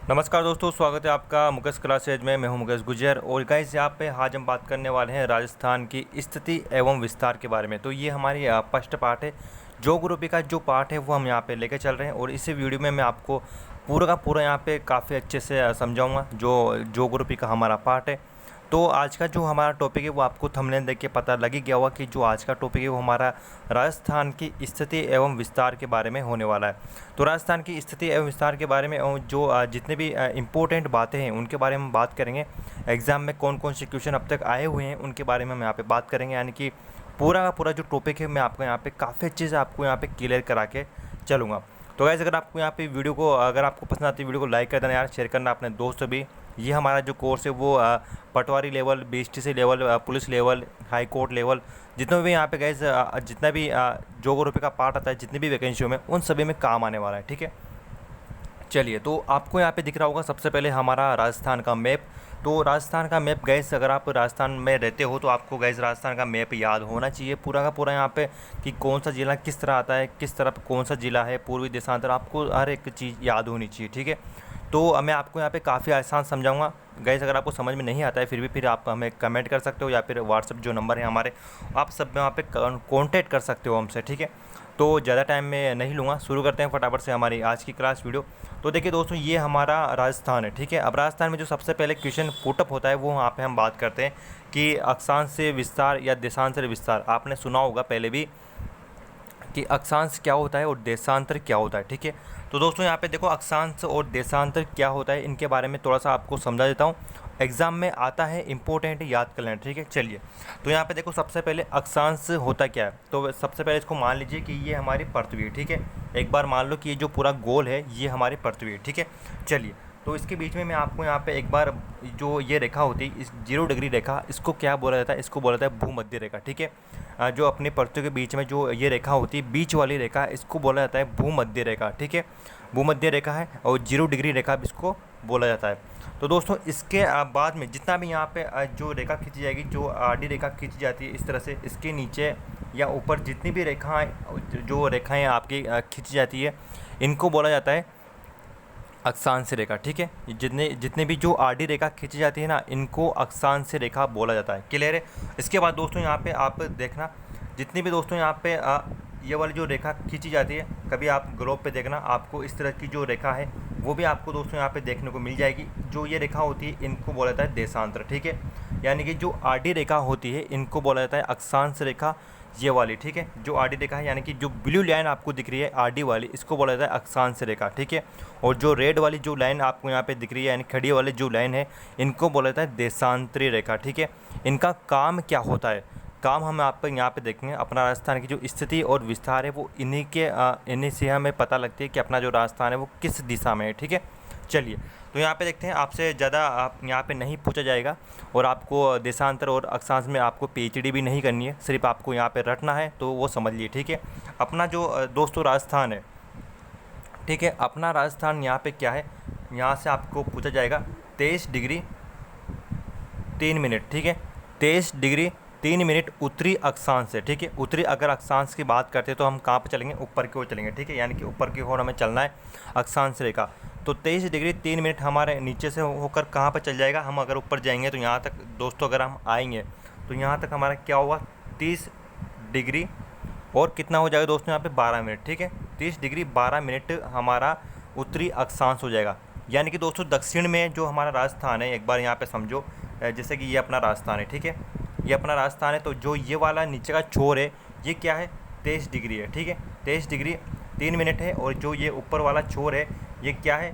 नमस्कार दोस्तों, स्वागत है आपका मुकेश क्लासेज में। मैं हूं मुकेश गुजर और गाइस यहाँ पे आज हम बात करने वाले हैं राजस्थान की स्थिति एवं विस्तार के बारे में। तो ये हमारी फर्स्ट पार्ट है। ज्योग्राफी का जो पार्ट है वो हम यहाँ पे लेके चल रहे हैं और इसी वीडियो में मैं आपको पूरा का पूरा यहाँ पे काफ़ी अच्छे से समझाऊँगा जो ज्योग्राफी का हमारा पार्ट है। तो आज का जो हमारा टॉपिक है वो आपको थंबनेल देख के पता लग ही गया होगा कि जो आज का टॉपिक है वो हमारा राजस्थान की स्थिति एवं विस्तार के बारे में होने वाला है। तो राजस्थान की स्थिति एवं विस्तार के बारे में जो जितने भी इम्पोर्टेंट बातें हैं उनके बारे में हम बात करेंगे। एग्ज़ाम में कौन कौन से क्वेश्चन अब तक आए हुए हैं उनके बारे में हम यहाँ पे बात करेंगे। यानी कि पूरा का पूरा जो टॉपिक है मैं आपको यहाँ पे काफ़ी अच्छे से आपको यहाँ पे क्लियर करा के चलूँगा। तो गाइस अगर आपको यहाँ पे वीडियो को अगर आपको पसंद आती है वीडियो को लाइक कर देना यार, शेयर करना अपने दोस्तों भी। ये हमारा जो कोर्स है वो patwari level, BSTC level, police level, high court level, जितने भी यहाँ पे गाइस जितना भी ज्योग्राफी का पार्ट आता है, जितनी भी वैकेंसियों में उन सभी में काम आने वाला है। ठीक है, चलिए तो आपको यहाँ पे दिख रहा होगा सबसे पहले हमारा राजस्थान का मैप। तो राजस्थान का मैप गैस, अगर आप राजस्थान में रहते हो तो आपको गैस राजस्थान का मैप याद होना चाहिए पूरा का पूरा यहाँ पे कि कौन सा ज़िला किस तरह आता है, किस तरफ कौन सा ज़िला है, पूर्वी देशांतर, आपको हर एक चीज़ याद होनी चाहिए। ठीक है, तो मैं आपको यहाँ पे काफ़ी आसान समझाऊंगा। गैस अगर आपको समझ में नहीं आता है फिर आप हमें कमेंट कर सकते हो या फिर व्हाट्सअप जो नंबर है हमारे, आप सब वहाँ पे कॉन्टेक्ट कर सकते हो हमसे। ठीक है, तो ज़्यादा टाइम मैं नहीं लूँगा, शुरू करते हैं फटाफट से हमारी आज की क्लास वीडियो। तो देखिए दोस्तों, ये हमारा राजस्थान है। ठीक है, अब राजस्थान में जो सबसे पहले क्वेश्चन पुटअप होता है वो वहाँ पे हम बात करते हैं कि अक्षांश से विस्तार या देशांतर विस्तार। आपने सुना होगा पहले भी कि अक्षांश क्या होता है और देशांतर क्या होता है। ठीक है, तो दोस्तों यहाँ पे देखो अक्षांश और देशांतर क्या होता है, इनके बारे में थोड़ा सा आपको समझा देता हूँ। एग्जाम में आता है, इंपॉर्टेंट है, याद कर लेना। ठीक है, चलिए तो यहाँ पे देखो सबसे पहले अक्षांश होता क्या है। तो सबसे पहले इसको मान लीजिए कि ये हमारी पृथ्वी है। ठीक है, एक बार मान लो कि ये जो पूरा गोल है ये हमारी पृथ्वी है। ठीक है, चलिए तो इसके बीच में मैं आपको यहाँ पे एक बार जो ये रेखा होती है, इस 0 डिग्री रेखा, इसको क्या बोला जाता है, इसको बोला जाता है भूमध्य रेखा। ठीक है, जो अपनी पृथ्वी के बीच में जो ये रेखा होती है, बीच वाली रेखा, इसको बोला जाता है भूमध्य रेखा। ठीक है, भूमध्य रेखा है और 0 डिग्री रेखा भी इसको बोला जाता है। तो दोस्तों इसके बाद में जितना भी यहाँ पे जो रेखा खींची जाएगी, जो आडी रेखा खींची जाती है इस तरह से, इसके नीचे या ऊपर जितनी भी रेखाएँ जो रेखाएँ आपकी खींची जाती है, इनको बोला जाता है अक्षांश रेखा। ठीक है, जितने भी जो आडी रेखा खींची जाती है ना, इनको अक्षांश रेखा बोला जाता है। क्लियर है। इसके बाद दोस्तों यहाँ पे आप देखना, जितनी भी दोस्तों यहाँ पे ये वाली जो रेखा खींची जाती है, कभी आप ग्लोब पे देखना, आपको इस तरह की जो रेखा है वो भी आपको दोस्तों यहाँ पे देखने को मिल जाएगी। जो ये रेखा होती है इनको बोला जाता है देशांतर। ठीक है, यानी कि जो आडी रेखा होती है इनको बोला जाता है अक्षांश रेखा, ये वाली। ठीक है, जो आडी रेखा है यानी कि जो ब्लू लाइन आपको दिख रही है आडी वाली, इसको बोला जाता है अक्षांश रेखा। ठीक है, और जो रेड वाली जो लाइन आपको यहाँ पे दिख रही है यानी खड़ी वाली जो लाइन है, इनको बोला जाता है देशांतरी रेखा। ठीक है, इनका काम क्या होता है, काम हम आपको यहाँ पे देखेंगे। अपना राजस्थान की जो स्थिति और विस्तार है वो इन्हीं से हमें पता लगती है कि अपना जो राजस्थान है वो किस दिशा में है। ठीक है, चलिए तो यहाँ पे देखते हैं, आपसे ज़्यादा आप यहाँ पे नहीं पूछा जाएगा और आपको देशांतर और अक्षांश में आपको पीएचडी भी नहीं करनी है, सिर्फ आपको यहाँ पे रटना है, तो वो समझ लिए। ठीक है, अपना जो दोस्तों राजस्थान है, ठीक है, अपना राजस्थान यहाँ पे क्या है, यहाँ से आपको पूछा जाएगा 23 डिग्री 3 मिनट। ठीक है, 23 डिग्री 3 मिनट उत्तरी अक्षांश से। ठीक है, उत्तरी अगर अक्षांश की बात करते हैं तो हम कहाँ पे चलेंगे, ऊपर की ओर चलेंगे। ठीक है, यानी कि ऊपर की ओर हमें चलना है अक्षांश रेखा। तो 23 डिग्री 3 मिनट हमारे नीचे से होकर कहाँ पर चल जाएगा, हम अगर ऊपर जाएंगे तो यहाँ तक दोस्तों अगर हम आएंगे तो यहाँ तक हमारा क्या होगा 30 डिग्री और कितना हो जाएगा दोस्तों यहाँ पे 12 मिनट। ठीक है, 30 डिग्री 12 मिनट हमारा उत्तरी अक्षांश हो जाएगा। यानी कि दोस्तों दक्षिण में जो हमारा राजस्थान है, एक बार यहाँ पे समझो, जैसे कि ये अपना राजस्थान है। ठीक है, ये अपना राजस्थान है, तो जो ये वाला नीचे का छोर है ये क्या है 23 डिग्री है। ठीक है, 23 डिग्री 3 मिनट है और जो ये ऊपर वाला छोर है ये क्या है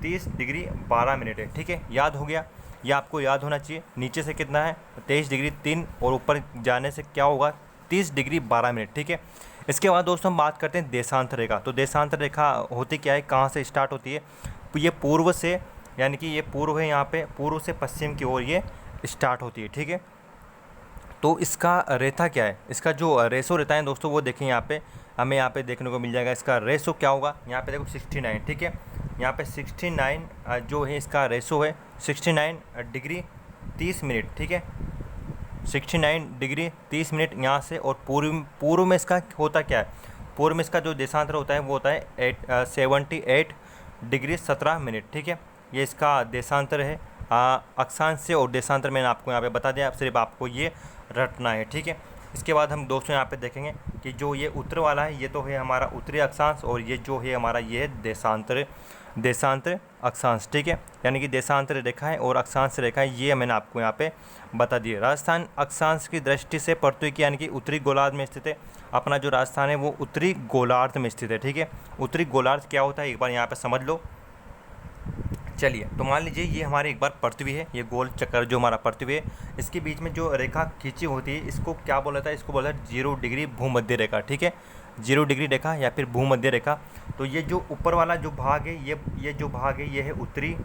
30 डिग्री 12 मिनट है। ठीक है, याद हो गया, ये आपको याद होना चाहिए। नीचे से कितना है 23 डिग्री 3 और ऊपर जाने से क्या होगा 30 डिग्री 12 मिनट। ठीक है, इसके बाद दोस्तों हम बात करते हैं देशांतर रेखा। तो देशांतर रेखा होती क्या है, कहाँ से स्टार्ट होती है, ये पूर्व से, यानी कि ये पूर्व है, यहाँ पे पूर्व से पश्चिम की ओर ये स्टार्ट होती है। ठीक है, तो इसका रेखा क्या है, इसका जो रेशो रहता है दोस्तों वो देखें, यहाँ पे हमें यहाँ पे देखने को मिल जाएगा। इसका रेशो क्या होगा, यहाँ पे देखो 69। ठीक है, यहाँ पे 69 जो है इसका रेशो है 69 डिग्री 30 मिनट। ठीक है, 69 डिग्री 30 मिनट यहाँ से। और पूर्व में इसका होता क्या है, पूर्व में इसका जो देशांतर होता है वो होता है 78 डिग्री 17 मिनट। ठीक है, ये इसका देशांतर है। अक्षांश से और देशांतर मैंने आपको यहाँ पे बता दिया, सिर्फ आपको ये रटना है, ठीक है। इसके बाद हम दोस्तों यहाँ पे देखेंगे कि जो ये उत्तर वाला है ये तो है हमारा उत्तरी अक्षांश, और ये जो है हमारा ये है देशांतर अक्षांश, ठीक है। यानी कि देशांतर रेखा है और अक्षांश रेखा है, ये मैंने आपको यहाँ पे बता दिया। राजस्थान अक्षांश की दृष्टि से पृथ्वी की यानी कि उत्तरी गोलार्ध में स्थित है। अपना जो राजस्थान है वो उत्तरी गोलार्ध में स्थित है, ठीक है। उत्तरी गोलार्ध क्या होता है एक बार यहाँ पे समझ लो। चलिए, तो मान लीजिए ये हमारी एक बार पृथ्वी है, ये गोल चक्कर जो हमारा पृथ्वी है, इसके बीच में जो रेखा खींची होती है इसको क्या बोला जाता है, इसको बोला जाता है 0 डिग्री भूमध्य रेखा, ठीक है। 0 डिग्री रेखा या फिर भूमध्य रेखा। तो ये जो ऊपर वाला जो भाग है ये जो भाग है ये है उत्तरी,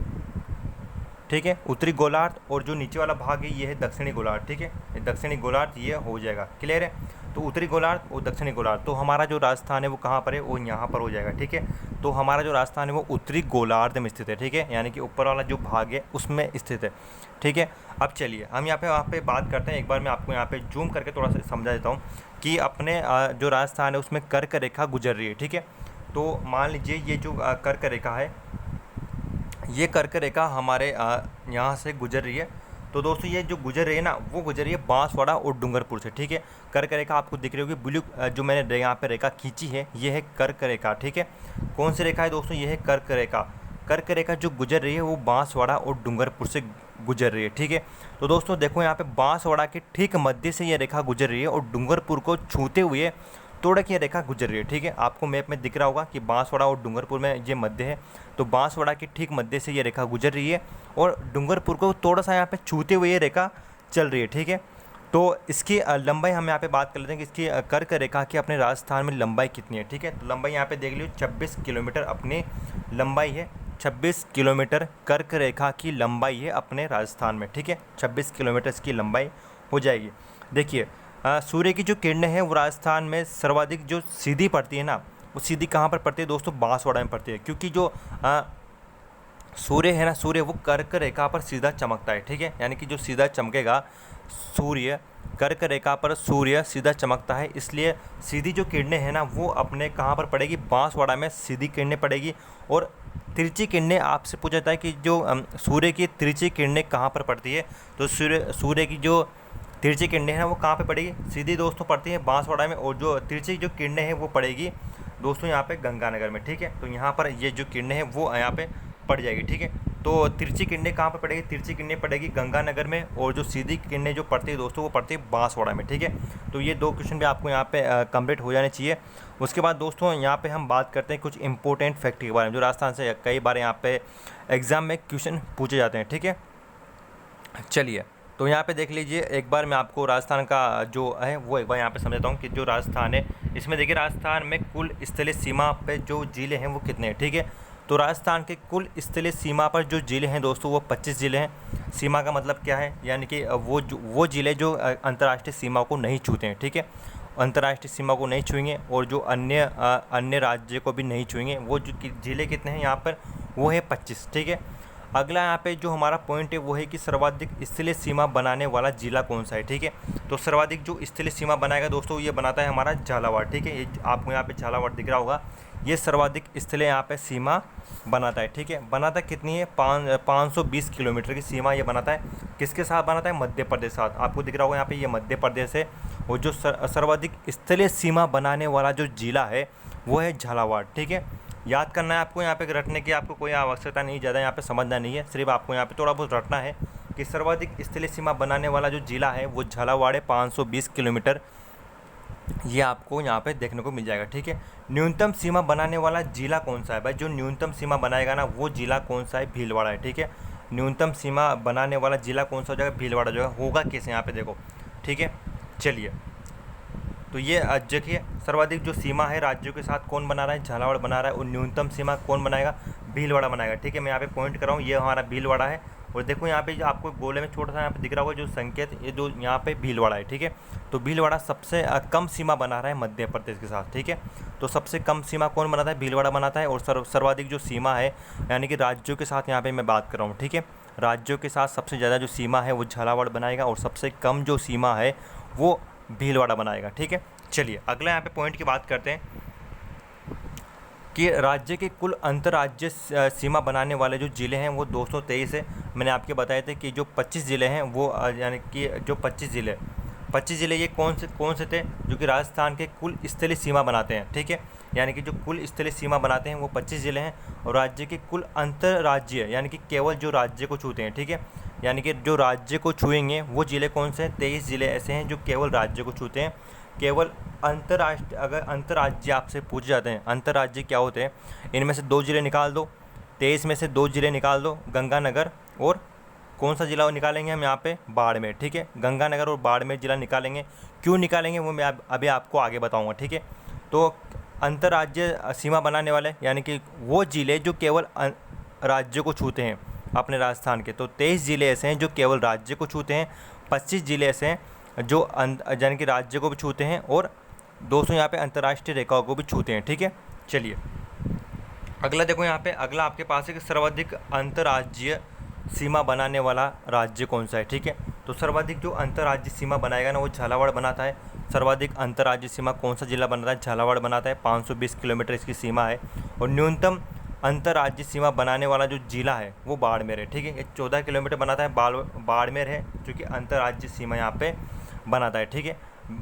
ठीक है, उत्तरी गोलार्ध, और जो नीचे वाला भाग है ये है दक्षिणी गोलार्ध, ठीक है। दक्षिणी गोलार्ध ये हो जाएगा, क्लियर है। तो उत्तरी गोलार्ध और दक्षिणी गोलार्ध, तो हमारा जो राजस्थान है वो कहाँ पर है, वो यहाँ पर हो जाएगा, ठीक है। तो हमारा जो राजस्थान है वो उत्तरी गोलार्ध में स्थित है, ठीक है, यानी कि ऊपर वाला जो भाग है उसमें स्थित है, ठीक है। अब चलिए हम यहाँ पे बात करते हैं। एक बार मैं आपको यहाँ पे जूम करके थोड़ा सा समझा देता हूँ कि अपने जो राजस्थान है उसमें कर्क रेखा गुजर रही है, ठीक है। तो मान लीजिए ये जो कर्क रेखा है, ये कर्क रेखा हमारे यहाँ से गुजर रही है। तो दोस्तों ये जो गुजर रही है ना, वो गुजर रही है बांसवाड़ा और डूंगरपुर से, ठीक है। कर्क रेखा आपको दिख रही होगी ब्लू, जो मैंने यहाँ पे रेखा खींची है ये है कर्क रेखा, ठीक है। कौन सी रेखा है दोस्तों, ये है कर्क रेखा। कर्क रेखा जो गुजर रही है वो बांसवाड़ा और डूंगरपुर से गुजर रही है, ठीक है। तो दोस्तों देखो यहाँ पे बांसवाड़ा के ठीक मध्य से ये रेखा गुजर रही है और डूंगरपुर को छूते हुए थोड़ा की रेखा गुजर रही है, ठीक है। आपको मैप में दिख रहा होगा कि बांसवाड़ा और डूंगरपुर में ये मध्य है। तो बांसवाड़ा के ठीक मध्य से ये रेखा गुजर रही है और डूंगरपुर को थोड़ा सा यहाँ पे छूते हुए ये रेखा चल रही है, ठीक है। तो इसकी लंबाई हम यहाँ पे बात कर लेते हैं कि इसकी कर्क रेखा की अपने राजस्थान में लंबाई कितनी है, ठीक है। तो लंबाई यहाँ पे देख लीजिए 26 किलोमीटर अपनी लंबाई है। 26 किलोमीटर कर्क रेखा की लंबाई है अपने राजस्थान में, ठीक है। 26 किलोमीटर इसकी लंबाई हो जाएगी। देखिए सूर्य की जो किरणें हैं वो राजस्थान में सर्वाधिक जो सीधी पड़ती है ना, वो सीधी कहाँ पर पड़ती है दोस्तों, बांसवाड़ा में पड़ती है। क्योंकि जो सूर्य है ना, सूर्य वो कर्क रेखा पर सीधा चमकता है, ठीक है। यानी कि जो सीधा चमकेगा सूर्य, कर्क रेखा पर सूर्य सीधा चमकता है, इसलिए सीधी जो किरणें हैं ना वो अपने कहाँ पर पड़ेगी, बांसवाड़ा में सीधी किरणें पड़ेगी। और तिरछी किरणें आपसे पूछा जाता है कि जो सूर्य की तिरछी किरणें कहाँ पर पड़ती है, तो सूर्य की जो तिरछी किरणें हैं वो कहाँ पे पड़ेगी, सीधी दोस्तों पड़ती है बांसवाड़ा में। और जो तिरछी जो किरणें हैं वो पड़ेगी दोस्तों यहाँ पे गंगानगर में, ठीक है। तो यहाँ पर ये जो किरणें हैं वो यहाँ पे पड़ जाएगी, ठीक है। तो तिरछी किरणें कहाँ पे पड़ेगी, तिरछी किरणें पड़ेगी गंगानगर में, और जो सीधी किरणें जो पड़ती है दोस्तों वो पड़ती है बांसवाड़ा में, ठीक है। तो ये 2 क्वेश्चन भी आपको यहाँ पे कंप्लीट हो जाने चाहिए। उसके बाद दोस्तों यहाँ पे हम बात करते हैं कुछ इंपॉर्टेंट फैक्ट के बारे में, जो राजस्थान से कई बार यहाँ पे एग्ज़ाम में क्वेश्चन पूछे जाते हैं, ठीक है। चलिए, तो यहाँ पे देख लीजिए, एक बार मैं आपको राजस्थान का जो है वो एक बार यहाँ पे समझाता हूँ कि जो राजस्थान है इसमें देखिए राजस्थान में कुल स्थलीय सीमा पे जो जिले हैं वो कितने हैं, ठीक है। तो राजस्थान के कुल स्थलीय सीमा पर जो जिले हैं दोस्तों वो 25 जिले हैं। सीमा का मतलब क्या है, यानी कि वो जिले जो अंतर्राष्ट्रीय सीमा को नहीं छूते हैं, ठीक है। अंतर्राष्ट्रीय सीमा को नहीं छुएंगे और जो अन्य राज्य को भी नहीं छुएंगे, वो जो जिले कितने हैं यहाँ पर, वो है 25, ठीक है। अगला यहाँ पे जो हमारा पॉइंट है वो है कि सर्वाधिक स्थलीय सीमा बनाने वाला जिला कौन सा है, ठीक है। तो सर्वाधिक जो स्थलीय सीमा बनाएगा दोस्तों ये बनाता है हमारा झालावाड़, ठीक है। ये आपको यहाँ पे झालावाड़ दिख रहा होगा, ये सर्वाधिक स्थलीय यहाँ पे सीमा बनाता है, ठीक है। बनाता कितनी है, 520 किलोमीटर की सीमा ये बनाता है। किसके साथ बनाता है, मध्य प्रदेश साथ। आपको दिख रहा होगा यहाँ पे ये मध्य प्रदेश है, और जो सर्वाधिक स्थलीय सीमा बनाने वाला जो जिला है वो है झालावाड़, ठीक है। याद करना है आपको, यहाँ पे रटने की आपको कोई आवश्यकता नहीं, ज़्यादा यहाँ पे समझना नहीं है, सिर्फ आपको यहाँ पे थोड़ा बहुत रटना है कि सर्वाधिक स्थलीय सीमा बनाने वाला जो जिला है वो झालावाड़ है, 520 किलोमीटर ये आपको यहाँ पे देखने को मिल जाएगा, ठीक है। न्यूनतम सीमा बनाने वाला जिला कौन सा है भाई, जो न्यूनतम सीमा बनाएगा ना वो जिला कौन सा है, भीलवाड़ा है, ठीक है। न्यूनतम सीमा बनाने वाला जिला कौन सा हो जाएगा, भीलवाड़ा जो है। होगा कैसे, यहाँ पे देखो, ठीक है। चलिए, तो ये देखिए सर्वाधिक जो सीमा है राज्यों के साथ कौन बना रहा है, झालावाड़ बना रहा है, और न्यूनतम सीमा कौन बनाएगा, भीलवाड़ा बनाएगा, ठीक है। मैं यहाँ पे पॉइंट कर रहा हूँ, ये हमारा भीलवाड़ा है, और देखो यहाँ पे जो आपको गोले में छोटा सा यहाँ पे दिख रहा होगा जो संकेत, ये जो यहाँ पे भीलवाड़ा है, ठीक है। तो भीलवाड़ा सबसे कम सीमा बना रहा है मध्य प्रदेश के साथ, ठीक है। तो सबसे कम सीमा कौन बनाता है, भीलवाड़ा बनाता है। और सर्वाधिक जो सीमा है यानी कि राज्यों के साथ यहाँ पे मैं बात कर रहा हूँ, ठीक है। राज्यों के साथ सबसे ज़्यादा जो सीमा है वो झालावाड़ बनाएगा, और सबसे कम जो सीमा है वो भीलवाड़ा बनाएगा, ठीक है। चलिए अगला यहाँ पे पॉइंट की बात करते हैं। कि राज्य के कुल अंतर्राज्य सीमा बनाने वाले जो ज़िले हैं वो 223 है। मैंने आपके बताए थे कि जो 25 ज़िले हैं वो यानी कि जो 25 ज़िले ये कौन से थे, जो कि राजस्थान के कुल स्थलीय सीमा बनाते हैं, ठीक है। यानी कि जो कुल स्थलीय सीमा बनाते हैं वो 25 ज़िले हैं, और राज्य के कुल अंतर्राज्यीय यानी कि केवल जो राज्य को छूते हैं, ठीक है। यानी कि जो राज्य को छुएंगे वो ज़िले कौन से हैं, 23 ज़िले ऐसे हैं जो केवल राज्य को छूते हैं। केवल अंतर्राष्ट्रीय, अगर अंतर्राज्य आपसे पूछे जाते हैं अंतर्राज्य क्या होते हैं, इनमें से 2 ज़िले निकाल दो, 23 में से 2 ज़िले निकाल दो, गंगानगर और कौन सा ज़िला निकालेंगे हम यहाँ पे, बाड़मेर, ठीक है। गंगानगर और बाड़मेर ज़िला निकालेंगे। क्यों निकालेंगे वो मैं अभी आपको आगे बताऊँगा, ठीक है। तो अंतर्राज्य सीमा बनाने वाले यानी कि वो ज़िले जो केवल राज्य को छूते हैं अपने राजस्थान के, तो 23 ज़िले ऐसे हैं जो केवल राज्य को छूते हैं, 25 ज़िले ऐसे हैं जो यानी कि राज्य को भी छूते हैं, और 200 यहाँ पे अंतर्राष्ट्रीय रेखाओं को भी छूते हैं, ठीक है। चलिए अगला देखो, यहाँ पे अगला आपके पास है कि सर्वाधिक अंतर्राज्यीय सीमा बनाने वाला राज्य कौन सा है, ठीक है। तो सर्वाधिक जो अंतर्राज्य सीमा बनाएगा ना वो झालावाड़ बनाता है। सर्वाधिक अंतर्राज्य सीमा कौन सा जिला बनाता है, झालावाड़ बनाता है, 520 किलोमीटर इसकी सीमा है। और न्यूनतम अंतर्राज्य सीमा बनाने वाला जो जिला है वो बाड़मेर है, ठीक है। ये 14 किलोमीटर बनाता है, बाड़मेर है जो कि अंतर्राज्य सीमा यहाँ पे बनाता है, ठीक है।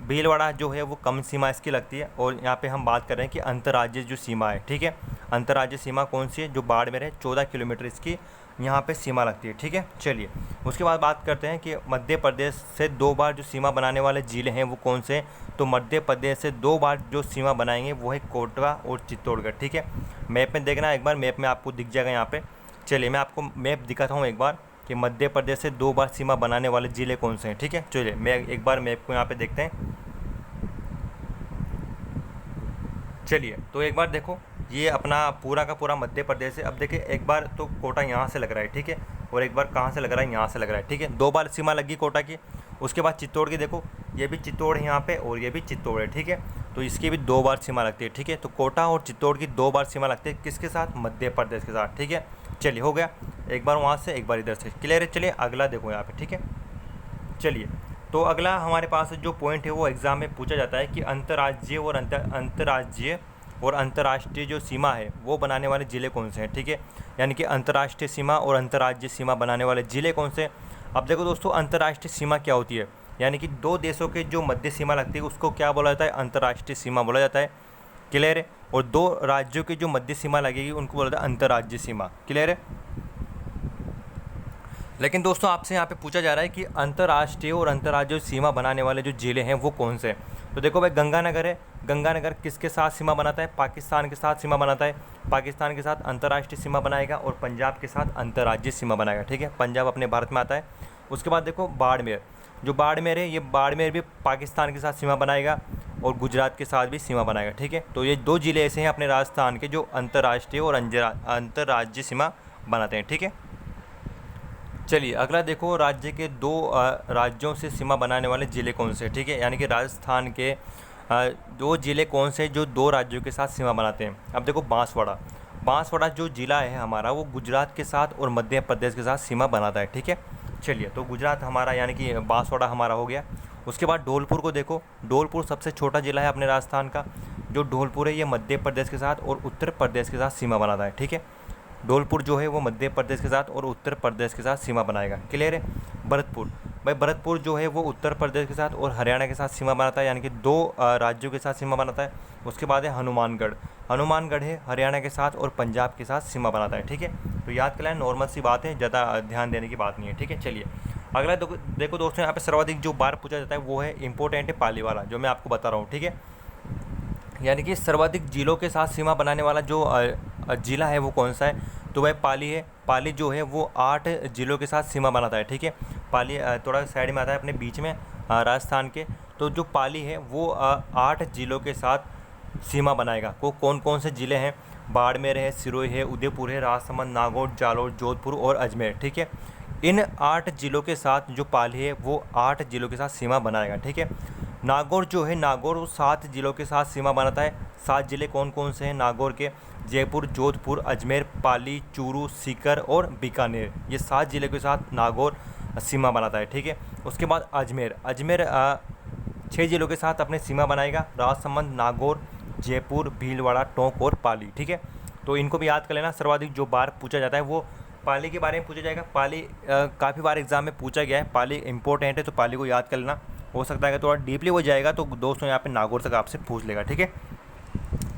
भीलवाड़ा जो है वो कम सीमा इसकी लगती है, और यहाँ पे हम बात कर रहे हैं कि अंतर्राज्य जो सीमा है, ठीक है। अंतर्राज्य सीमा कौन सी है, जो बाड़मेर है, 14 किलोमीटर इसकी यहाँ पे सीमा लगती है, ठीक है। चलिए उसके बाद बात करते हैं कि मध्य प्रदेश से 2 बार जो सीमा बनाने वाले ज़िले हैं वो कौन से, तो मध्य प्रदेश से 2 बार जो सीमा बनाएंगे वो है कोटवा और चित्तौड़गढ़, ठीक है। मैप में देखना एक बार, मैप में आपको दिख जाएगा यहाँ पे। चलिए मैं आपको मैप दिखाता हूँ एक बार कि मध्य प्रदेश से 2 बार सीमा बनाने वाले ज़िले कौन से हैं, ठीक है। चलिए मैं एक बार मैप को यहाँ पे देखते हैं। चलिए तो एक बार देखो, ये अपना पूरा का पूरा मध्य प्रदेश है। अब देखिए एक बार तो कोटा यहाँ से लग रहा है, ठीक है, और एक बार कहाँ से लग रहा है, यहाँ से लग रहा है, ठीक है। 2 बार सीमा लगी कोटा की। उसके बाद चित्तौड़ की देखो, ये भी चित्तौड़ है यहाँ पे और ये भी चित्तौड़ है, ठीक है। तो इसकी भी 2 बार सीमा लगती है, ठीक है। तो कोटा और चित्तौड़ की 2 बार सीमा लगती है, किसके साथ, मध्य प्रदेश के साथ, ठीक है। चलिए हो गया, एक बार वहाँ से एक बार इधर से, क्लियर है। चलिए अगला देखो यहाँ पे, ठीक है। चलिए तो अगला हमारे पास जो पॉइंट है वो एग्ज़ाम में पूछा जाता है कि अंतर्राज्यीय और अंतर्राष्ट्रीय जो सीमा है वो बनाने वाले ज़िले कौन से हैं, ठीक है। यानी कि अंतर्राष्ट्रीय सीमा और अंतर्राज्यीय सीमा बनाने वाले ज़िले कौन से। अब देखो दोस्तों, अंतर्राष्ट्रीय सीमा क्या होती है, यानी कि 2 देशों के जो मध्य सीमा लगती है उसको क्या बोला जाता है, अंतर्राष्ट्रीय सीमा बोला जाता है, क्लियर है। और 2 राज्यों की जो मध्य सीमा लगेगी उनको बोला जाता है अंतर्राज्यीय सीमा, क्लियर है। लेकिन दोस्तों आपसे यहाँ पे पूछा जा रहा है कि अंतर्राष्ट्रीय और अंतर्राज्यीय सीमा बनाने वाले जो ज़िले हैं वो कौन से हैं। तो देखो भाई, गंगानगर है। गंगानगर किसके साथ सीमा बनाता है, पाकिस्तान के साथ सीमा बनाता है। पाकिस्तान के साथ अंतर्राष्ट्रीय सीमा बनाएगा, और पंजाब के साथ अंतर्राज्यीय सीमा बनाएगा, ठीक है। पंजाब अपने भारत में आता है। उसके बाद देखो बाड़मेर, जो बाड़मेर है ये बाड़मेर भी पाकिस्तान के साथ सीमा बनाएगा और गुजरात के साथ भी सीमा बनाएगा, ठीक है। तो ये 2 ज़िले ऐसे हैं अपने राजस्थान के जो अंतर्राष्ट्रीय और अंतर्राज्यीय सीमा बनाते हैं, ठीक है। चलिए अगला देखो, राज्य के 2 राज्यों से सीमा बनाने वाले ज़िले कौन से, ठीक है। यानी कि राजस्थान के 2 ज़िले कौन से जो 2 राज्यों के साथ सीमा बनाते हैं। अब देखो बांसवाड़ा जो ज़िला है हमारा वो गुजरात के साथ और मध्य प्रदेश के साथ सीमा बनाता है, ठीक है। चलिए तो गुजरात हमारा यानी कि बांसवाड़ा हमारा हो गया। उसके बाद धौलपुर को देखो, धौलपुर सबसे छोटा ज़िला है अपने राजस्थान का। जो धौलपुर है ये मध्य प्रदेश के साथ और उत्तर प्रदेश के साथ सीमा बनाता है, ठीक है। धौलपुर जो है वो मध्य प्रदेश के साथ और उत्तर प्रदेश के साथ सीमा बनाएगा, क्लियर है। भरतपुर, भाई भरतपुर जो है वो उत्तर प्रदेश के साथ और हरियाणा के साथ सीमा बनाता है, यानी कि 2 राज्यों के साथ सीमा बनाता है। उसके बाद है हनुमानगढ़ है हरियाणा के साथ और पंजाब के साथ सीमा बनाता है, ठीक है। तो याद कर लें, नॉर्मल सी बात है, ज़्यादा ध्यान देने की बात नहीं है, ठीक है। चलिए अगला देखो दोस्तों, यहाँ पे सर्वाधिक जो बार पूछा जाता है वो है इंपॉर्टेंट है पाली वाला, जो मैं आपको बता रहा हूँ, ठीक है। यानी कि सर्वाधिक जिलों के साथ सीमा बनाने वाला जो ज़िला है वो कौन सा है, तो वह पाली है। पाली जो है वो 8 ज़िलों के साथ सीमा बनाता है, ठीक है। पाली थोड़ा साइड में आता है अपने बीच में राजस्थान के। तो जो पाली है वो 8 ज़िलों के साथ सीमा बनाएगा। कौन कौन से ज़िले हैं, बाड़मेर है, सिरोही है, उदयपुर है, राजसमंद, नागौर, जालौर, जोधपुर और अजमेर, ठीक है। इन 8 ज़िलों के साथ जो पाली है वो 8 ज़िलों के साथ सीमा बनाएगा, ठीक है। नागौर जो है, नागौर वो 7 ज़िलों के साथ सीमा बनाता है। 7 ज़िले कौन कौन से हैं नागौर के, जयपुर, जोधपुर, अजमेर, पाली, चूरू, सीकर और बीकानेर, ये 7 ज़िले के साथ नागौर सीमा बनाता है, ठीक है। उसके बाद अजमेर 6 ज़िलों के साथ अपने सीमा बनाएगा, राजसमंद, नागौर, जयपुर, भीलवाड़ा, टोंक और पाली। ठीक है, तो इनको भी याद कर लेना। सर्वाधिक जो बार पूछा जाता है वो पाली के बारे में पूछा जाएगा। पाली काफ़ी बार एग्जाम में पूछा गया है, पाली इंपॉर्टेंट है, तो पाली को याद कर लेना। हो सकता है कि थोड़ा डीपली हो जाएगा तो दोस्तों यहाँ पे नागौर तक आपसे पूछ लेगा। ठीक है,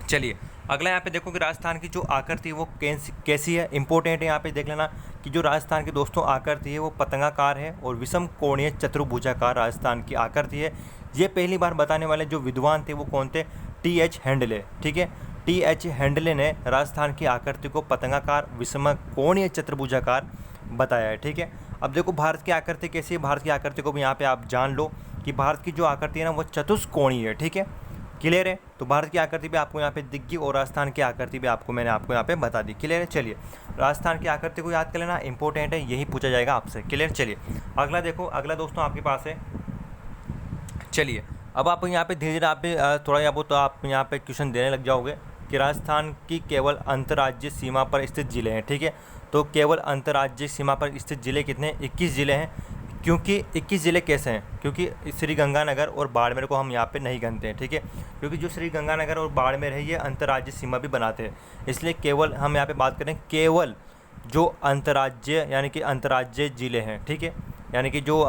चलिए अगला यहाँ पे देखो कि राजस्थान की जो आकृति है वो कैसी है, इंपॉर्टेंट है। यहाँ पे देख लेना कि जो राजस्थान की दोस्तों आकृति है वो पतंगाकार है और विषम कोणीय चतुर्भुजाकार राजस्थान की आकृति है। ये पहली बार बताने वाले जो विद्वान थे वो कौन थे? टी.एच. हैंडले। ठीक है, टी.एच. हैंडले ने राजस्थान की आकृति को पतंगाकार विषम कोणीय चतुर्भुजाकार बताया है। ठीक है, अब देखो भारत की आकृति कैसी है। भारत की आकृति को भी यहाँ पे आप जान लो कि भारत की जो आकृति है ना वो चतुष्कोणीय है। ठीक है, क्लियर है। तो भारत की आकृति भी आपको यहाँ पे दिख गई और राजस्थान की आकृति भी मैंने आपको यहाँ पे बता दी। क्लियर है। चलिए राजस्थान की आकृति को याद कर लेना, इंपॉर्टेंट है, यही पूछा जाएगा आपसे। क्लियर। चलिए अगला देखो, अगला दोस्तों आपके पास है। चलिए अब आप यहाँ पे धीरे धीरे आप भी थोड़ा या वो तो आप यहाँ पे क्वेश्चन देने लग जाओगे कि राजस्थान की केवल अंतर्राज्यीय सीमा पर स्थित जिले हैं। ठीक है, तो केवल अंतर्राज्यीय सीमा पर स्थित जिले कितने? 21 जिले हैं। क्योंकि 21 ज़िले कैसे हैं? क्योंकि श्री गंगानगर और बाड़मेर को हम यहाँ पे नहीं गिनते हैं। ठीक है, क्योंकि जो श्री गंगानगर और बाड़मेर है ये अंतर्राज्यीय सीमा भी बनाते हैं, इसलिए केवल हम यहाँ पे बात करें केवल जो अंतर्राज्यीय यानी कि अंतर्राज्यीय ज़िले हैं। ठीक है, यानी कि जो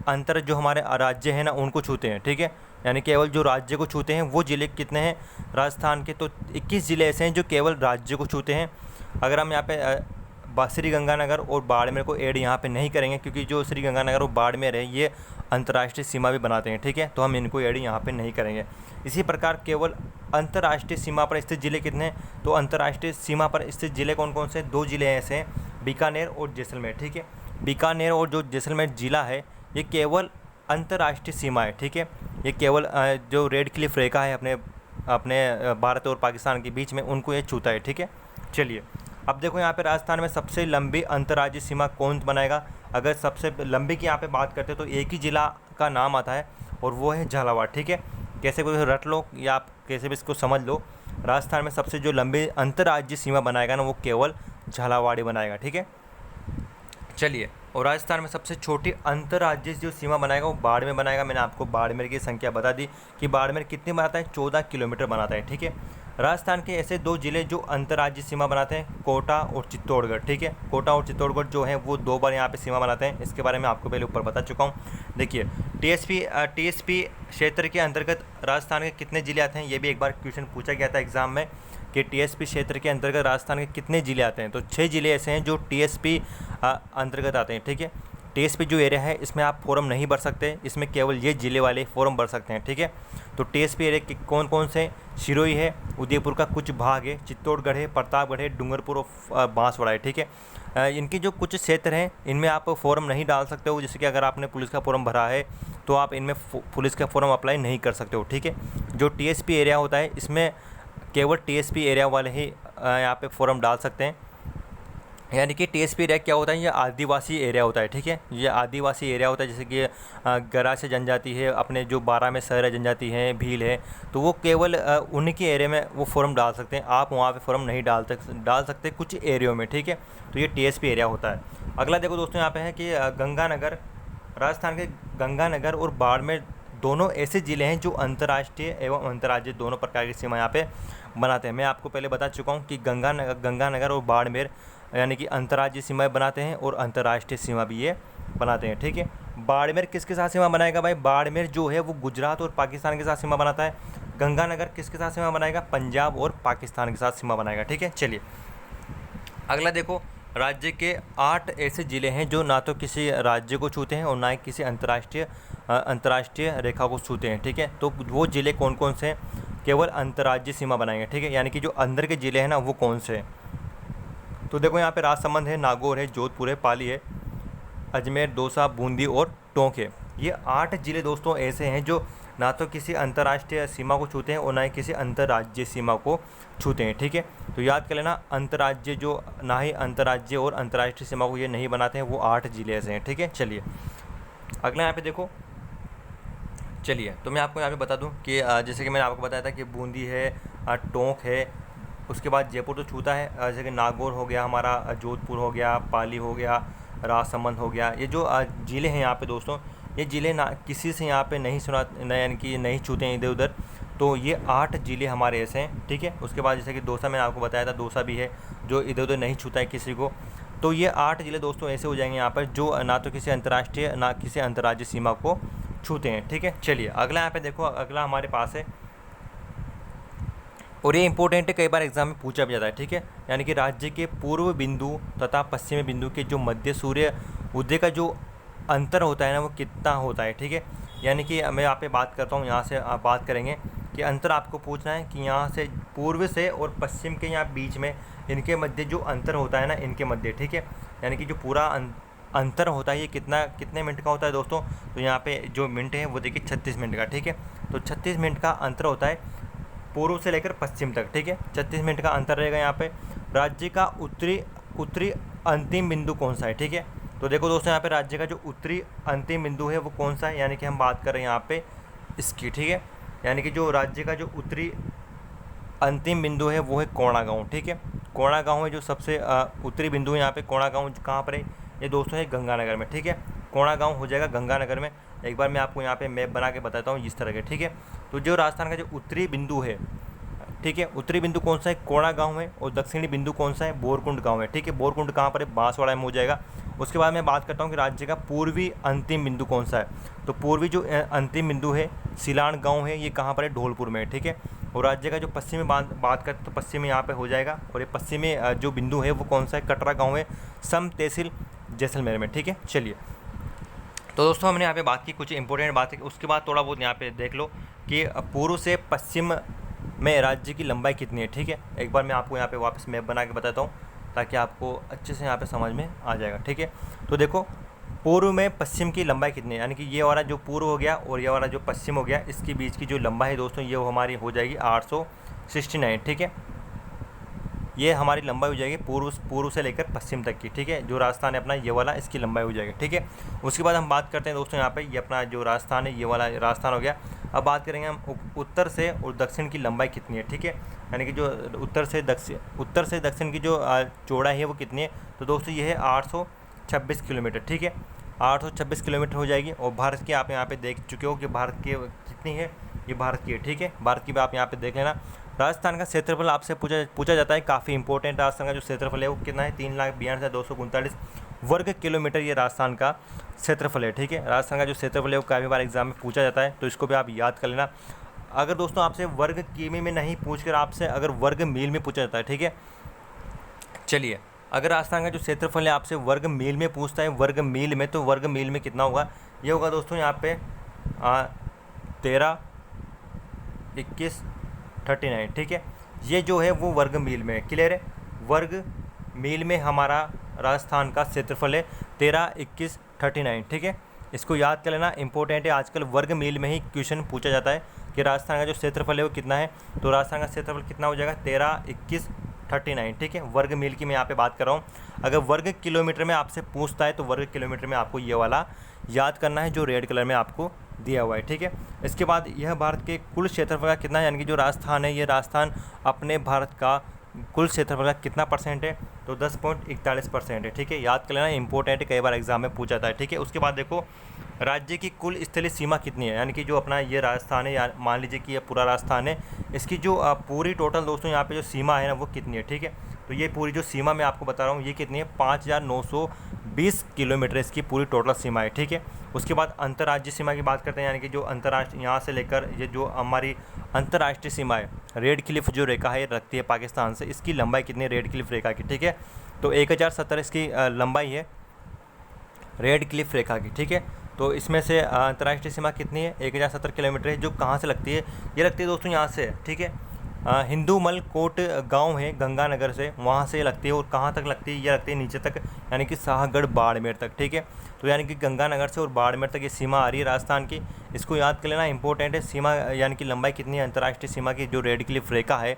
अंतर जो हमारे राज्य हैं ना उनको छूते हैं। ठीक है, यानी केवल जो राज्य को छूते हैं वो ज़िले कितने हैं राजस्थान के? तो 21 ज़िले ऐसे हैं जो केवल राज्य को छूते हैं। अगर हम यहाँ पे श्री गंगानगर और बाड़मेर को ऐड यहाँ पे नहीं करेंगे क्योंकि जो श्री गंगानगर और बाड़मेर है ये अंतर्राष्ट्रीय सीमा भी बनाते हैं। ठीक है, तो हम इनको ऐड यहाँ पे नहीं करेंगे। इसी प्रकार केवल अंतर्राष्ट्रीय सीमा पर स्थित जिले कितने हैं? तो अंतर्राष्ट्रीय सीमा पर स्थित जिले कौन कौन से? 2 जिले ऐसे हैं, बीकानेर और जैसलमेर। ठीक है, बीकानेर और जो जैसलमेर जिला है ये केवल अंतर्राष्ट्रीय सीमा है। ठीक है, ये केवल जो रेड क्लिफ रेखा है अपने भारत और पाकिस्तान के बीच में उनको ये छूता है। ठीक है, चलिए अब देखो यहाँ पे राजस्थान में सबसे लंबी अंतर्राज्यीय सीमा कौन बनाएगा? अगर सबसे लंबी की यहाँ पे बात करते हैं तो एक ही ज़िला का नाम आता है और वो है झालावाड़। ठीक है, कैसे भी रट लो या आप कैसे भी इसको समझ लो, राजस्थान में सबसे जो लंबी अंतर्राज्यीय सीमा बनाएगा ना वो केवल झालावाड़ ही बनाएगा। ठीक है, चलिए और राजस्थान में सबसे छोटी अंतर्राज्यीय जो सीमा बनाएगा वो बाड़मेर बनाएगा। मैंने आपको बाड़मेर की संख्या बता दी कि बाड़मेर कितनी बनाता है? 14 किलोमीटर बनाता है। ठीक है, राजस्थान के ऐसे 2 जिले जो अंतर्राज्यीय सीमा बनाते हैं, कोटा और चित्तौड़गढ़। ठीक है, कोटा और चित्तौड़गढ़ जो है वो 2 बार यहाँ पे सीमा बनाते हैं। इसके बारे में आपको पहले ऊपर बता चुका हूँ। देखिए टीएसपी क्षेत्र के अंतर्गत राजस्थान के कितने जिले आते हैं? ये भी एक बार क्वेश्चन पूछा गया था एग्जाम में कि टीएसपी क्षेत्र के अंतर्गत राजस्थान के कितने जिले आते हैं? तो 6 जिले ऐसे हैं जो टीएसपी अंतर्गत आते हैं। ठीक है, टीएसपी जो एरिया है इसमें आप फॉर्म नहीं भर सकते, इसमें केवल ये जिले वाले फॉर्म भर सकते हैं। ठीक है, तो टीएसपी एरिया के कौन कौन से? सिरोही है, उदयपुर का कुछ भाग है, चित्तौड़गढ़ है, प्रतापगढ़ है, डूंगरपुर और बांसवाड़ा है। ठीक है, इनकी जो कुछ क्षेत्र हैं इनमें आप फॉर्म नहीं डाल सकते हो। जैसे कि अगर आपने पुलिस का फॉर्म भरा है तो आप इनमें पुलिस का फॉर्म अप्लाई नहीं कर सकते हो। ठीक है, जो टीएसपी एरिया होता है इसमें केवल टीएसपी एरिया वाले ही यहाँ पे फॉर्म डाल सकते हैं। यानी कि टीएसपी एरिया क्या होता है? ये आदिवासी एरिया होता है। ठीक है, ये आदिवासी एरिया होता है, जैसे कि गरासिया जनजाति है, अपने जो 12 में सहरा जनजाति है, भील है, तो वो केवल उन्हीं के एरिया में वो फॉर्म डाल सकते हैं। आप वहाँ पे फॉर्म नहीं डाल सकते कुछ एरियो में। ठीक है, तो ये टीएसपी एरिया होता है। अगला देखो दोस्तों यहाँ पे है कि गंगानगर, राजस्थान के गंगानगर और बाड़मेर दोनों ऐसे ज़िले हैं जो अंतर्राष्ट्रीय एवं अंतर्राज्यीय दोनों प्रकार की सीमा यहाँ पे बनाते हैं। मैं आपको पहले बता चुका हूँ कि गंगानगर और बाड़मेर यानी कि अंतर्राज्यीय सीमाएँ बनाते हैं और अंतर्राष्ट्रीय सीमा भी ये बनाते हैं। ठीक है, बाड़मेर किसके साथ सीमा बनाएगा भाई? बाड़मेर जो है वो गुजरात और पाकिस्तान के साथ सीमा बनाता है। गंगानगर किसके साथ सीमा बनाएगा? पंजाब और पाकिस्तान के साथ सीमा बनाएगा। ठीक है, चलिए अगला देखो, राज्य के 8 ऐसे ज़िले हैं जो ना तो किसी राज्य को छूते हैं और ना ही किसी अंतर्राष्ट्रीय रेखा को छूते हैं। ठीक है, तो वो ज़िले कौन कौन से हैं? केवल अंतर्राज्यीय सीमा बनाएंगे। ठीक है, यानी कि जो अंदर के ज़िले हैं ना वो कौन से हैं? तो देखो यहाँ पे राजसमंद है, नागौर है, जोधपुर है, पाली है, अजमेर, दौसा, बूंदी और टोंक है। ये 8 ज़िले दोस्तों ऐसे हैं जो ना तो किसी अंतर्राष्ट्रीय सीमा को छूते हैं और ना ही किसी अंतर्राज्यीय सीमा को छूते हैं। ठीक है, तो याद कर लेना, अंतर्राज्य जो ना ही अंतर्राज्यीय और अंतर्राष्ट्रीय सीमा को ये नहीं बनाते हैं वो 8 ज़िले ऐसे हैं। ठीक है, चलिए अगला यहाँ पे देखो, चलिए तो मैं आपको यहाँ पे बता दूँ कि जैसे कि मैंने आपको बताया था कि बूंदी है, टोंक है, उसके बाद जयपुर तो छूता है, जैसे कि नागौर हो गया हमारा, जोधपुर हो गया, पाली हो गया, राजसमंद हो गया। ये जो ज़िले हैं यहाँ पे दोस्तों, ये ज़िले ना किसी से यहाँ पे नहीं सुना, यानी कि नहीं छूते हैं इधर उधर। तो ये 8 ज़िले हमारे ऐसे हैं, ठीक है। उसके बाद जैसे कि दौसा मैंने आपको बताया था, दौसा भी है जो इधर उधर नहीं छूता है किसी को। तो ये 8 ज़िले दोस्तों ऐसे हो जाएंगे यहाँ पर जो ना तो किसी अंतर्राष्ट्रीय ना किसी अंतर्राज्यीय सीमा को छूते हैं, ठीक है। चलिए अगला यहाँ पे देखो, अगला हमारे पास है और ये इंपॉर्टेंट है, कई बार एग्जाम में पूछा भी जाता है, ठीक है। यानी कि राज्य के पूर्व बिंदु तथा पश्चिमी बिंदु के जो मध्य सूर्य उदय का जो अंतर होता है ना, वो कितना होता है, ठीक है। यानी कि मैं यहाँ पे बात करता हूँ, यहाँ से आप बात करेंगे कि अंतर आपको पूछना है कि यहाँ से पूर्व से और पश्चिम के यहाँ बीच में इनके मध्य जो अंतर होता है ना, इनके मध्य, ठीक है। यानी कि जो पूरा अंतर होता है ये कितने मिनट का होता है दोस्तों। तो यहाँ पे जो मिनट है वो देखिए 36 मिनट का, ठीक है। तो 36 मिनट का अंतर होता है पूर्व से लेकर पश्चिम तक, ठीक है। 36 मिनट का अंतर रहेगा यहाँ पे। राज्य का उत्तरी अंतिम बिंदु कौन सा है, ठीक है। तो देखो दोस्तों यहाँ पे राज्य का जो उत्तरी अंतिम बिंदु है वो कौन सा है, यानी कि हम बात कर रहे हैं यहाँ पे इसकी, ठीक है। यानी कि जो राज्य का जो उत्तरी अंतिम बिंदु है वो है कोणा गाँव, ठीक है। कोणा गाँव है जो सबसे उत्तरी बिंदु है यहाँ पे। कोणा गाँव कहाँ पर है ये दोस्तों, है गंगानगर में, ठीक है। कोणा गाँव हो जाएगा गंगानगर में। एक बार मैं आपको यहाँ पे मैप बना के बताता हूँ इस तरह के, ठीक है। तो जो राजस्थान का जो उत्तरी बिंदु है, ठीक है, उत्तरी बिंदु कौन सा है, कोणा गाँव है। और दक्षिणी बिंदु कौन सा है, बोरकुंड गाँव है, ठीक है। बोरकुंड कहाँ पर है, बांसवाड़ा में हो जाएगा। उसके बाद मैं बात करता हूँ कि राज्य का पूर्वी अंतिम बिंदु कौन सा है। तो पूर्वी जो अंतिम बिंदु है सिलान गाँव है, ये कहाँ पर है, धौलपुर में है, ठीक है। और राज्य का जो पश्चिमी बात करते तो पश्चिमी यहाँ पे हो जाएगा। और ये पश्चिमी जो बिंदु है वो कौन सा है, कटरा गाँव है, सम तहसील जैसलमेर में, ठीक है। चलिए तो दोस्तों हमने यहाँ पे बात की कुछ इंपॉर्टेंट बातें, उसके बाद थोड़ा बहुत यहाँ पे देख लो कि पूर्व से पश्चिम में राज्य की लंबाई कितनी है, ठीक है। एक बार मैं आपको यहाँ पे वापस मैप बना के बताता हूँ ताकि आपको अच्छे से यहाँ पे समझ में आ जाएगा, ठीक है। तो देखो पूर्व में पश्चिम की लंबाई कितनी है, यानी कि ये वाला जो पूर्व हो गया और ये वाला जो पश्चिम हो गया, इसके बीच की जो लंबाई है दोस्तों ये हमारी हो जाएगी 869, ठीक है। ये हमारी लंबाई हो जाएगी पूर्व से लेकर पश्चिम तक की, ठीक है। जो राजस्थान है अपना ये वाला, इसकी लंबाई हो जाएगी, ठीक है। उसके बाद हम बात करते हैं दोस्तों यहाँ पे, ये अपना जो राजस्थान है ये वाला राजस्थान हो गया। अब बात करेंगे हम उत्तर से और दक्षिण की लंबाई कितनी है, ठीक है। यानी कि जो उत्तर से दक्षिण की जो चौड़ाई है वो कितनी है। तो दोस्तों ये है 826 किलोमीटर, ठीक है। 826 किलोमीटर हो जाएगी। और भारत की आप यहाँ पे देख चुके हो कि भारत की कितनी है, ये भारत की है, ठीक है। भारत की भी आप यहाँ पे देख लेना। राजस्थान का क्षेत्रफल आपसे पूछा जाता है, काफ़ी इंपॉर्टेंट। राजस्थान का जो क्षेत्रफल है वो कितना है, 3,92,239 वर्ग किलोमीटर ये राजस्थान का क्षेत्रफल है, ठीक है। राजस्थान का जो क्षेत्रफल है वो काफ़ी बार एग्जाम में पूछा जाता है, तो इसको भी आप याद कर लेना। अगर दोस्तों आपसे वर्ग किमी में नहीं पूछकर आपसे अगर वर्ग मील में पूछा जाता है, ठीक है। चलिए अगर राजस्थान का जो क्षेत्रफल है आपसे वर्ग मील में पूछता है, वर्ग मील में, तो वर्ग मील में कितना होगा, ये होगा दोस्तों यहाँ पे 13, 21, 39, ठीक है। ये जो है वो वर्ग मील में है, क्लियर है। वर्ग मील में हमारा राजस्थान का क्षेत्रफल है 13, 21, 39, ठीक है। इसको याद कर लेना, इंपॉर्टेंट है। आजकल वर्ग मील में ही क्वेश्चन पूछा जाता है कि राजस्थान का जो क्षेत्रफल है वो कितना है। तो राजस्थान का क्षेत्रफल कितना हो जाएगा, 13, 21, 39, ठीक है। वर्ग मील की मैं यहाँ पे बात कर रहा हूँ। अगर वर्ग किलोमीटर में आपसे पूछता है तो वर्ग किलोमीटर में आपको ये वाला याद करना है जो रेड कलर में आपको दिया हुआ है, ठीक है। इसके बाद यह भारत के कुल क्षेत्रफल का कितना है, यानी कि जो राजस्थान है ये राजस्थान अपने भारत का कुल क्षेत्रफल का कितना परसेंट है, तो 10.41% है, ठीक है। याद कर लेना, इंपॉर्टेंट है, कई बार एग्जाम में पूछा जाता है, ठीक है। उसके बाद देखो राज्य की कुल स्थलीय सीमा कितनी है, यानी कि जो अपना ये राजस्थान है, या मान लीजिए कि ये पूरा राजस्थान है, इसकी जो पूरी टोटल दोस्तों यहाँ पे जो सीमा है ना वो कितनी है, ठीक है। तो ये पूरी जो सीमा मैं आपको बता रहा हूँ ये कितनी है, 5,920 किलोमीटर इसकी पूरी टोटल सीमा है, ठीक है। उसके बाद अंतर्राज्यीय सीमा की बात करते हैं, यानी कि जो अंतर्राष्ट्रीय यहाँ से लेकर ये जो हमारी अंतर्राष्ट्रीय सीमा है, रेड क्लिफ जो रेखा है रखती है पाकिस्तान से, इसकी लंबाई कितनी है रेड क्लिफ रेखा की, ठीक है। तो 1070 इसकी लंबाई है रेड क्लिफ रेखा की, ठीक है। तो इसमें से अंतर्राष्ट्रीय सीमा कितनी है, 1070 किलोमीटर है। जो कहाँ से लगती है, ये लगती है दोस्तों यहाँ से, ठीक है। हिंदूमल कोट गांव है गंगानगर से, वहाँ से लगती है। और कहाँ तक लगती है, ये लगती है नीचे तक, यानी कि शाहगढ़ बाड़मेर तक, ठीक है। तो यानी कि गंगानगर से और बाड़मेर तक ये सीमा आ रही है राजस्थान की। इसको याद कर लेना, इंपॉर्टेंट है। सीमा यानी कि लंबाई कितनी है अंतर्राष्ट्रीय सीमा की, जो रेड क्लिफ रेखा है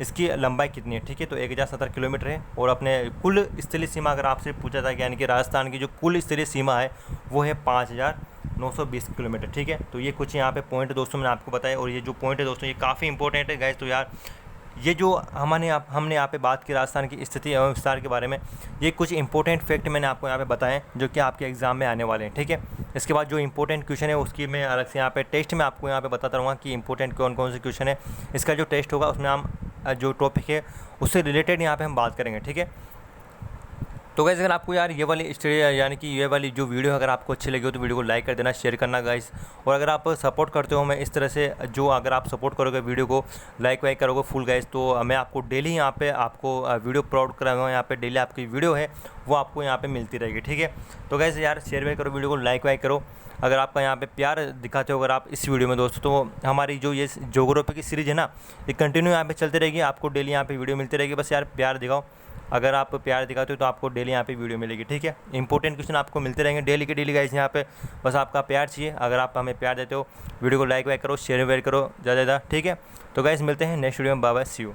इसकी लंबाई कितनी है, ठीक है। तो 1070 किलोमीटर है। और अपने कुल स्थलीय सीमा अगर आपसे पूछा था, यानी कि राजस्थान की जो कुल स्थलीय सीमा है वो है 5,920 किलोमीटर, ठीक है। तो ये कुछ यहाँ पे पॉइंट दोस्तों मैंने आपको बताया। और ये जो पॉइंट है दोस्तों ये काफ़ी इंपॉर्टेंट है गाइस। तो यार ये जो हमने यहाँ पे बात की राजस्थान की स्थिति एवं विस्तार के बारे में, ये कुछ इंपॉर्टेंट फैक्ट मैंने आपको यहाँ पे बताएं जो कि आपके एग्जाम में आने वाले हैं, ठीक है। इसके बाद जो इंपॉर्टेंट क्वेश्चन है उसकी मैं अलग से यहाँ पे टेस्ट में आपको यहाँ पे बताता रहूँगा कि इंपॉर्टेंट कौन कौन से क्वेश्चन है। इसका जो टेस्ट होगा उसमें हम जो टॉपिक है उससे रिलेटेड यहाँ पर हम बात करेंगे, ठीक है। तो गाइस अगर आपको यार ये वाली स्टडी यानी कि ये वाली जो वीडियो अगर आपको अच्छी लगी हो तो वीडियो को लाइक कर देना, शेयर करना गाइस। और अगर आप सपोर्ट करते हो मैं इस तरह से जो अगर आप सपोर्ट करोगे वीडियो को लाइक वाइक करोगे फुल गाइस, तो मैं आपको डेली यहाँ पे आपको वीडियो अपलोड कराऊंगा। यहाँ पे डेली आपकी वीडियो है वो आपको यहाँ पे मिलती रहेगी, ठीक है। तो गाइस यार शेयर वाइक करो, वीडियो को लाइक वाइक करो। अगर आपका यहाँ पे प्यार दिखाते हो अगर आप इस वीडियो में दोस्तों, तो हमारी जो ये ज्योग्राफी की सीरीज़ है ना, ये कंटिन्यू यहाँ पे चलती रहेगी, आपको डेली यहाँ पे वीडियो मिलती रहेगी। बस यार प्यार दिखाओ, अगर आप प्यार दिखाते हो तो आपको डेली यहाँ पे वीडियो मिलेगी, ठीक है। इंपॉर्टेंट क्वेश्चन आपको मिलते रहेंगे डेली के डेली गाइस यहाँ पे। बस आपका प्यार चाहिए, अगर आप हमें प्यार देते हो वीडियो को लाइक वाइक करो, शेयर वेयर करो ज़्यादा ज़्यादा, ठीक है। तो गाइस मिलते हैं नेक्स्ट वीडियो में, बाय बाय, सी यू।